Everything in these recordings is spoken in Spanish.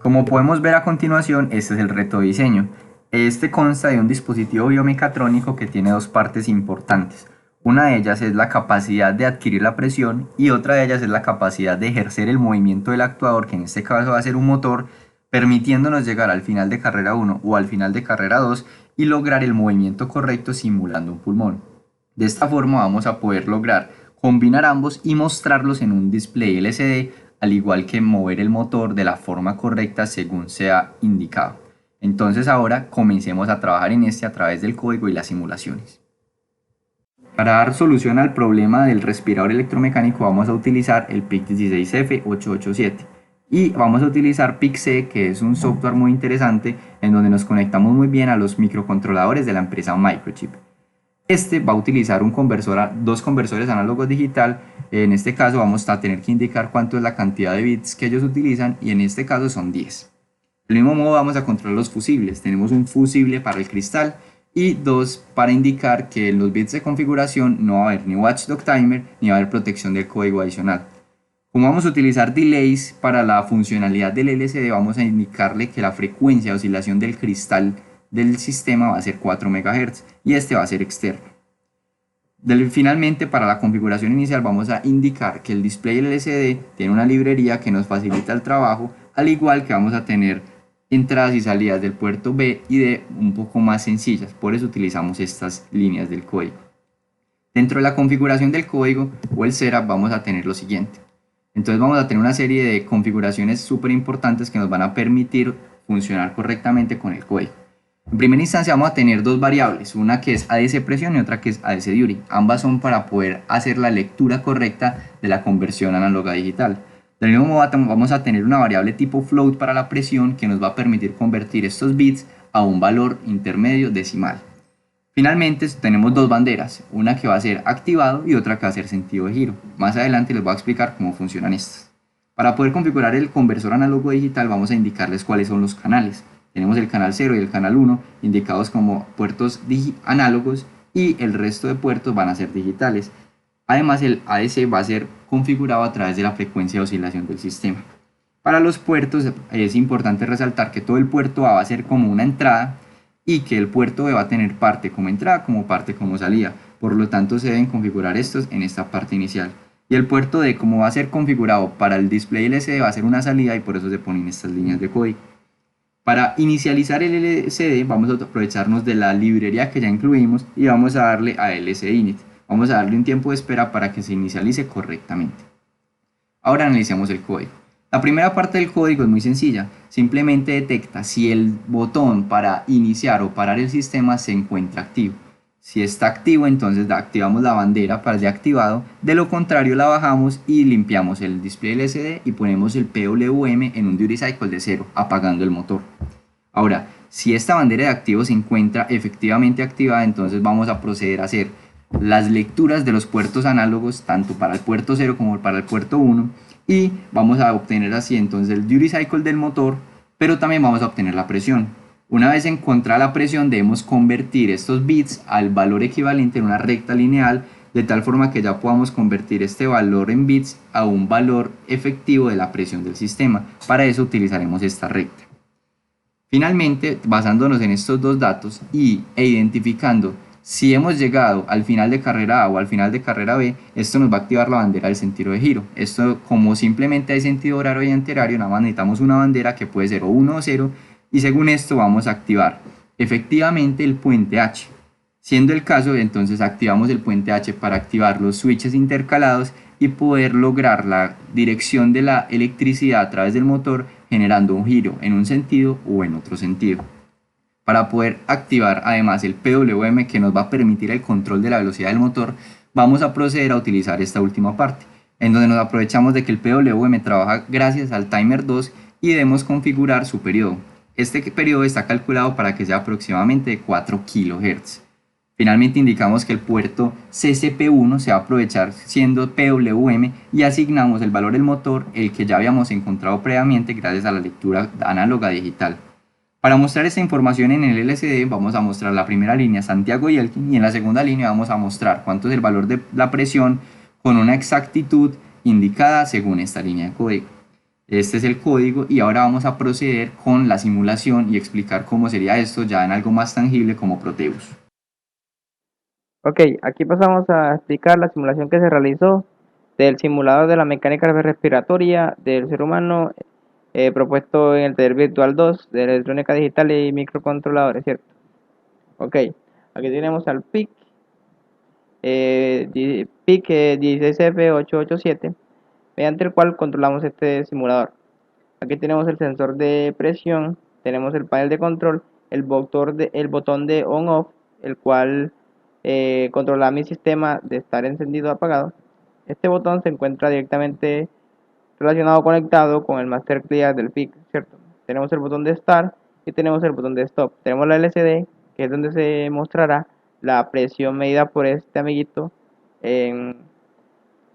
Como podemos ver a continuación, este es el reto de diseño. Este consta de un dispositivo biomecatrónico que tiene dos partes importantes. Una de ellas es la capacidad de adquirir la presión y otra de ellas es la capacidad de ejercer el movimiento del actuador, que en este caso va a ser un motor, permitiéndonos llegar al final de carrera 1 o al final de carrera 2 y lograr el movimiento correcto simulando un pulmón. De esta forma vamos a poder lograr combinar ambos y mostrarlos en un display LCD, al igual que mover el motor de la forma correcta según sea indicado. Entonces ahora comencemos a trabajar en este a través del código y las simulaciones. Para dar solución al problema del respirador electromecánico vamos a utilizar el PIC16F887 y vamos a utilizar PIC-C, que es un software muy interesante en donde nos conectamos muy bien a los microcontroladores de la empresa Microchip. Este va a utilizar dos conversores análogos digital. En este caso vamos a tener que indicar cuánto es la cantidad de bits que ellos utilizan y en este caso son 10. Del mismo modo vamos a controlar los fusibles. Tenemos un fusible para el cristal y dos para indicar que en los bits de configuración no va a haber ni watchdog timer ni va a haber protección del código adicional. Como vamos a utilizar delays para la funcionalidad del LCD, vamos a indicarle que la frecuencia de oscilación del cristal del sistema va a ser 4 MHz y este va a ser externo. Finalmente, para la configuración inicial vamos a indicar que el display LCD tiene una librería que nos facilita el trabajo, al igual que vamos a tener entradas y salidas del puerto B y D un poco más sencillas, por eso utilizamos estas líneas del código. Dentro de la configuración del código o el setup vamos a tener lo siguiente. Entonces vamos a tener una serie de configuraciones súper importantes que nos van a permitir funcionar correctamente con el código. En primera instancia vamos a tener dos variables, una que es ADC presión y otra que es ADC duty. Ambas son para poder hacer la lectura correcta de la conversión análoga a digital. Del mismo modo vamos a tener una variable tipo float para la presión que nos va a permitir convertir estos bits a un valor intermedio decimal. Finalmente tenemos dos banderas, una que va a ser activado y otra que va a ser sentido de giro. Más adelante les voy a explicar cómo funcionan estas. Para poder configurar el conversor análogo digital vamos a indicarles cuáles son los canales. Tenemos el canal 0 y el canal 1 indicados como puertos análogos y el resto de puertos van a ser digitales. Además el ADC va a ser configurado a través de la frecuencia de oscilación del sistema. Para los puertos es importante resaltar que todo el puerto A va a ser como una entrada y que el puerto B va a tener parte como entrada como parte como salida. Por lo tanto se deben configurar estos en esta parte inicial. Y el puerto D, como va a ser configurado para el display LCD, va a ser una salida y por eso se ponen estas líneas de código. Para inicializar el LCD vamos a aprovecharnos de la librería que ya incluimos y vamos a darle a LCDinit. Vamos a darle un tiempo de espera para que se inicialice correctamente. Ahora analicemos el código. La primera parte del código es muy sencilla, simplemente detecta si el botón para iniciar o parar el sistema se encuentra activo. Si está activo, entonces activamos la bandera para el de activado, de lo contrario la bajamos y limpiamos el display LCD y ponemos el PWM en un duty cycle de 0, apagando el motor. Ahora, si esta bandera de activo se encuentra efectivamente activada, entonces vamos a proceder a hacer las lecturas de los puertos análogos, tanto para el puerto 0 como para el puerto 1, y vamos a obtener así entonces el duty cycle del motor, pero también vamos a obtener la presión. Una vez encontrada la presión debemos convertir estos bits al valor equivalente en una recta lineal, de tal forma que ya podamos convertir este valor en bits a un valor efectivo de la presión del sistema. Para eso utilizaremos esta recta. Finalmente, basándonos en estos dos datos e identificando si hemos llegado al final de carrera A o al final de carrera B, esto nos va a activar la bandera del sentido de giro. Esto, como simplemente hay sentido horario y antihorario, nada más necesitamos una bandera que puede ser o 1 o 0, y según esto vamos a activar efectivamente el puente H. Siendo el caso, entonces activamos el puente H para activar los switches intercalados y poder lograr la dirección de la electricidad a través del motor, generando un giro en un sentido o en otro sentido. Para poder activar además el PWM, que nos va a permitir el control de la velocidad del motor, vamos a proceder a utilizar esta última parte, en donde nos aprovechamos de que el PWM trabaja gracias al timer 2 y debemos configurar su periodo. Este periodo está calculado para que sea aproximadamente de 4 kHz. Finalmente indicamos que el puerto CCP1 se va a aprovechar siendo PWM y asignamos el valor del motor, el que ya habíamos encontrado previamente gracias a la lectura análoga digital. Para mostrar esta información en el LCD vamos a mostrar la primera línea Santiago y Elkin, y en la segunda línea vamos a mostrar cuánto es el valor de la presión con una exactitud indicada según esta línea de código. Este es el código y ahora vamos a proceder con la simulación y explicar cómo sería esto ya en algo más tangible como Proteus. Ok, aquí pasamos a explicar la simulación que se realizó del simulador de la mecánica respiratoria del ser humano propuesto en el taller virtual 2 de electrónica digital y microcontroladores, ¿cierto? Ok, aquí tenemos al PIC, PIC 16F887, mediante el cual controlamos este simulador. Aquí tenemos el sensor de presión, tenemos el panel de control, el botón de on-off, el cual controla mi sistema de estar encendido o apagado. Este botón se encuentra directamente relacionado conectado con el master clear del PIC, ¿cierto? Tenemos el botón de start y tenemos el botón de stop. Tenemos la LCD, que es donde se mostrará la presión medida por este amiguito en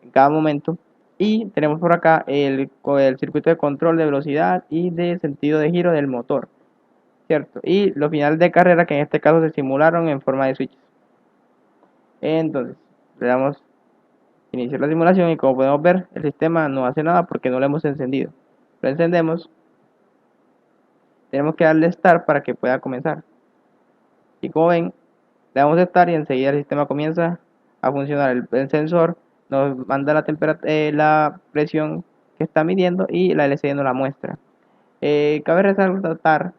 en cada momento. Y tenemos por acá el circuito de control de velocidad y de sentido de giro del motor, ¿cierto? Y los finales de carrera que en este caso se simularon en forma de switches. Entonces, le damos iniciar la simulación y como podemos ver, el sistema no hace nada porque no lo hemos encendido. Lo encendemos, tenemos que darle start para que pueda comenzar. Y como ven, le damos start y enseguida el sistema comienza a funcionar. El sensor nos manda la presión que está midiendo y la LCD nos la muestra. Cabe resaltar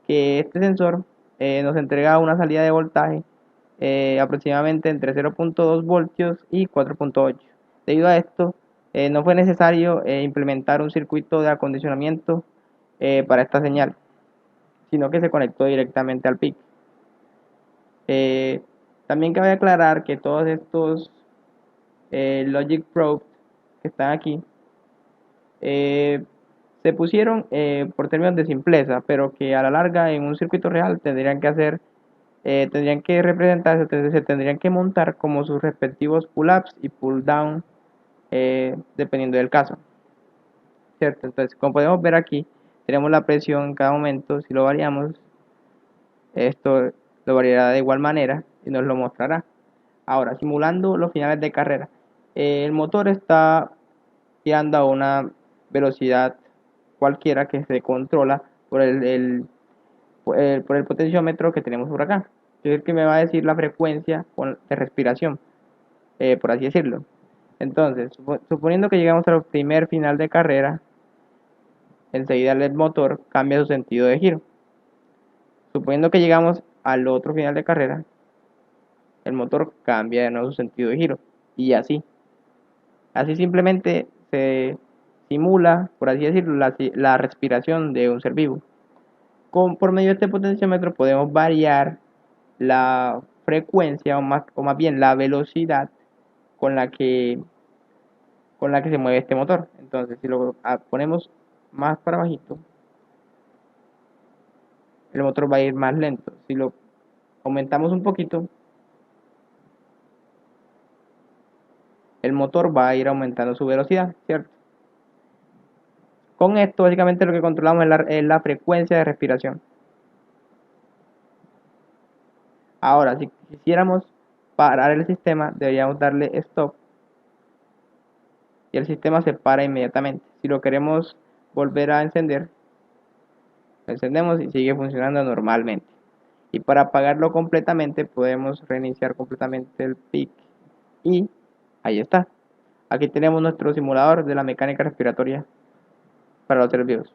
que este sensor nos entrega una salida de voltaje aproximadamente entre 0.2 voltios y 4.8. Debido a esto, no fue necesario implementar un circuito de acondicionamiento para esta señal, sino que se conectó directamente al PIC. Eh, También cabe aclarar que todos estos Logic Probes que están aquí eh, se pusieron por términos de simpleza, pero que a la larga en un circuito real tendrían que representarse, se tendrían que montar como sus respectivos pull-ups y pull-down dependiendo del caso, ¿cierto? Entonces, como podemos ver aquí, tenemos la presión en cada momento, si lo variamos, esto lo variará de igual manera y nos lo mostrará. Ahora, simulando los finales de carrera, el motor está girando a una velocidad cualquiera que se controla por el potenciómetro que tenemos por acá, que es el que me va a decir la frecuencia de respiración, por así decirlo. Entonces, suponiendo que llegamos al primer final de carrera, enseguida el motor cambia su sentido de giro. Suponiendo que llegamos al otro final de carrera, el motor cambia de nuevo su sentido de giro. Y así. Así simplemente se simula, por así decirlo, la respiración de un ser vivo. Por medio de este potenciómetro podemos variar la frecuencia o más bien la velocidad con la que, con la que se mueve este motor. Entonces, si lo ponemos más para bajito, el motor va a ir más lento. Si lo aumentamos un poquito, el motor va a ir aumentando su velocidad, ¿cierto? Con esto, básicamente lo que controlamos es la frecuencia de respiración. Ahora, si quisiéramos parar el sistema, deberíamos darle stop y el sistema se para inmediatamente. Si lo queremos volver a encender, lo encendemos y sigue funcionando normalmente. Y para apagarlo completamente, podemos reiniciar completamente el PIC y ahí está. Aquí tenemos nuestro simulador de la mecánica respiratoria para los seres vivos.